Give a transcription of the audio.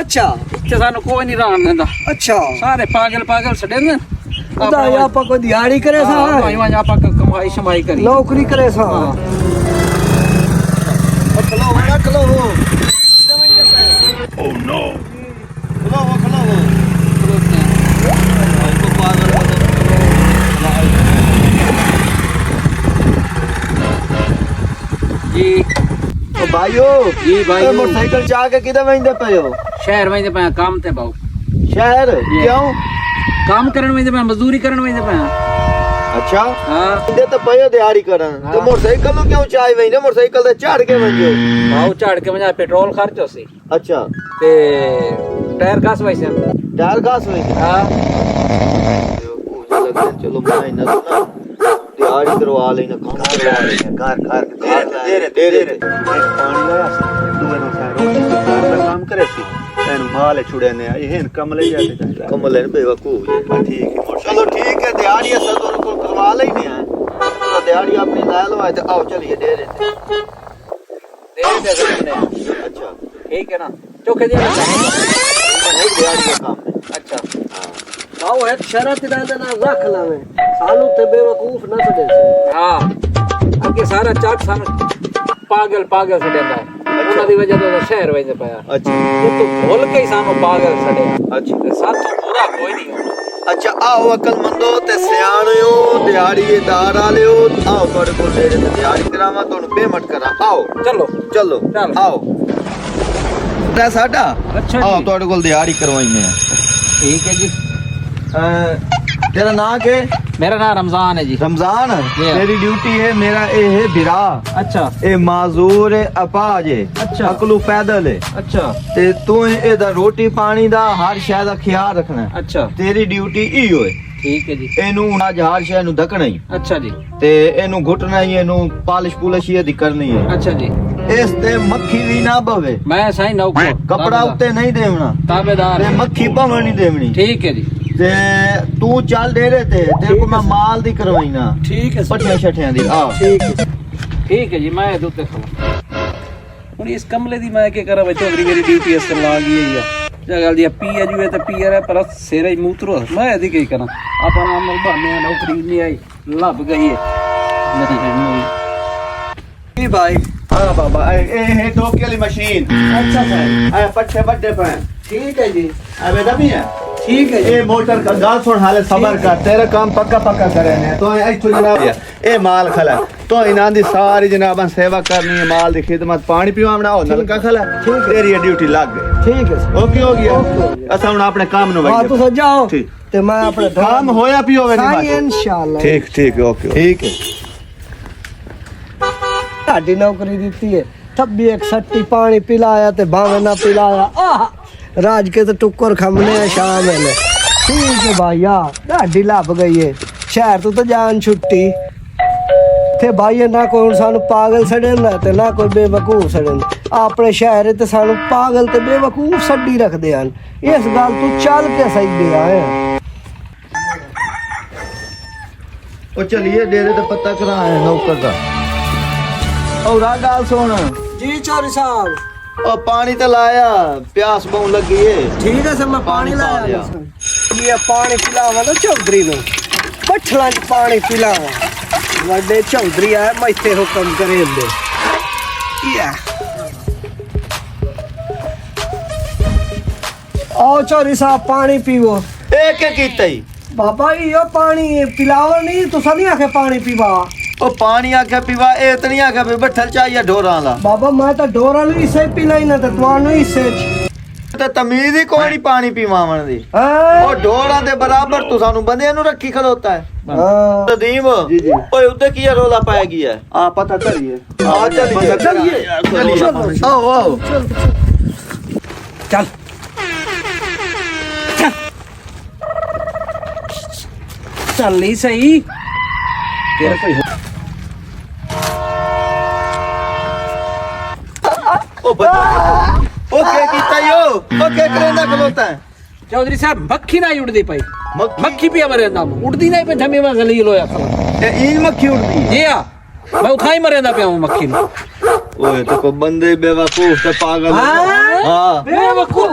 अच्छा इत्थे सानू कोई नहीं रहन देंदा। अच्छा सारे पागल पागल सड़े ने। उदा आपा को दिहाड़ी करे सा भाई वहां आपा कमाई शमाई करी नौकरी करे सा। खलो वाला खलो वो ओह नो खलो वो जी ओ भाइयों जी भाई मोटरसाइकिल चाह के किधर वेंदे पयो? शहर वेंदे पे काम ते बाऊ। शहर क्यों? काम करन वेंदे पे मजदूरी करन वेंदे पे। अच्छा हां दे तो पयो दिहाड़ी करन तो मोटरसाइकिल नु क्यों चाह वेंदे? मोटरसाइकिल ते चढ़ के वेंदो बाऊ चढ़ के वजा पेट्रोल खर्च होसी। अच्छा ते टायर घास वैसे टायर घास वैसे हां चलो मैं ना दिहाड़ी करवा लेना काम करवा लेना घर दे पानी लाया दुए नो साइड घर का काम करे सी एनु माल छुड़े ने एहन कमले जाते कमले ने बेवकूफ ये ठीक है चलो ठीक है दिहाड़ी सब दोनों को करवा लेने हैं तो दिहाड़ी अपनी ला लो आज आओ चलिए दे देते अच्छा ठीक है ना चोखे दे दिहाड़ी का काम है अच्छा हां आओ एक शरत डाल देना रख लावे सालू ते बेवकूफ न सदे हां आगे सारा चाट सारा पागल पागल सडेंदा उन्हां दी वजह तो शहर वेंदे पाया। अच्छा ये तो भूल के ही सानो पागल सडया। अच्छा ते साथों पूरा कोई नहीं। अच्छा आओ अकलमंदो ते सियाणियो दिहाड़ीदार आलियो आओ तोड़े को दे दे दिहाड़ी करावा तोनु पेमेंट करा आओ चलो चलो आओ ते साडा अच्छा आओ जी तोड़े को दिहाड़ी करवाइने ठीक है जी। तेरा नाम के? मेरा नाम रमजान है जी। रमजान तेरी ड्यूटी है मेरा ए है बिरा अच्छा ए माजूर है अपाज है अच्छा अकलू पैदल है अच्छा ते तू एदा रोटी पानी दा हर शय दा ख्याल रखना है अच्छा तेरी ड्यूटी इयो है ठीक है जी। एनू आज हर शय नु धकना ही अच्छा जी ते एनू घुटना ही एनू पालिश पुलिश ये दी करनी है अच्छा जी। इस ते मक्खी भी ना बवे मैं सही नौकर कपड़ा उत्ते नहीं देवना ताबेदार ते मक्खी बवन नहीं देवनी ठीक है जी। ते तू चल डेरे ते तेरे को मैं माल दी करवाईना ठीक है पट्टियां शट्टियां दी आ ठीक है जी। मैं दूते खवा हुन इस कमले दी मैं के करा बे चौधरी मेरी ड्यूटी अस ला गई है जगल दी पी है जुए ते पी है पर सेरे ही मूत्रो मैं दी के करा अपन अमल बने नौकरी नहीं आई लब गई है जी भाई हां बाबा ए टोके वाली मशीन अच्छा सर आ पट्टे बड्डे पे ठीक है जी अबे दमी है ठीक है ए मोटर का गाल छोड़ हाले सबर कर तेरा काम पक्का पक्का करे ने तो इथु जनाब ए माल खला तो इनां दी सारी जनाबां सेवा करनी है माल दी खिदमत पानी पीवावना हो नलका खला तेरी ड्यूटी लग गई ठीक है सर ओके हो गया असा हुन अपने काम नु हां तो जाओ ठीक ते मैं अपने काम होया पियो वे इंशाल्लाह ठीक ठीक ओके ठीक है साडी नौकरी दी है तब भी एक सट्टी पानी पिलाया ते भावे ना पिलाया आह राज के तो टुक्कर खमने शाम है ठीक है भैया दाढ़ी लप गई है शहर तो जान छुट्टी थे भाई ना कोई सानू पागल सड़न ते ना कोई बेवकूफ सड़न अपने शहर ते सानू पागल ते बेवकूफ सड्डी रखदे हन इस गल तू चल के सही दे आए ओ चलिए डेरे ते पता करा है नौकर का और गाल सुन जी चौधरी साहब ओ पानी तो लाया प्यास बहुत लगी है ठीक है सर मैं पानी लाया ये पानी पिलावा ना चौधरी नु बठला च पानी पिलावा वड्डे चौधरी आए मैं इत्थे हुक्म करे दे या आओ चौधरी साहब पानी पीवो ए के कीतई बाबा यो पानी पिलावा नहीं तुसा नहीं आखे पानी पीवा ओ पानी आके पीवा ए इतनी आके भी बैठल चाहिए ढोरा ला बाबा मैं तो ढोरा नु इसे पिलाई ना तो तुआनु इसे ते तमीज ही कोई नहीं पानी पीवावन दी ओ ढोरा दे बराबर तू सानू बंदे नु रखी खलोता है तदीम जी जी ओए उते की रोला पाया गया है आ पता करिए आ चलिए आओ आओ चल चल नहीं सही तेरा कोई ओके कीता यो ओके करेंदा खलोता है चौधरी साहब मक्खी ना उड़दी पाई मक्खी पिया मरेंदा उड़दी नहीं पे थमे में गली लोया खला ए इन मक्खी उड़दी जी हां मैं उठाई मरेंदा पे मक्खी ओए तो को बंदे बेवकूफ ते पागल है। हाँ बेवकूफ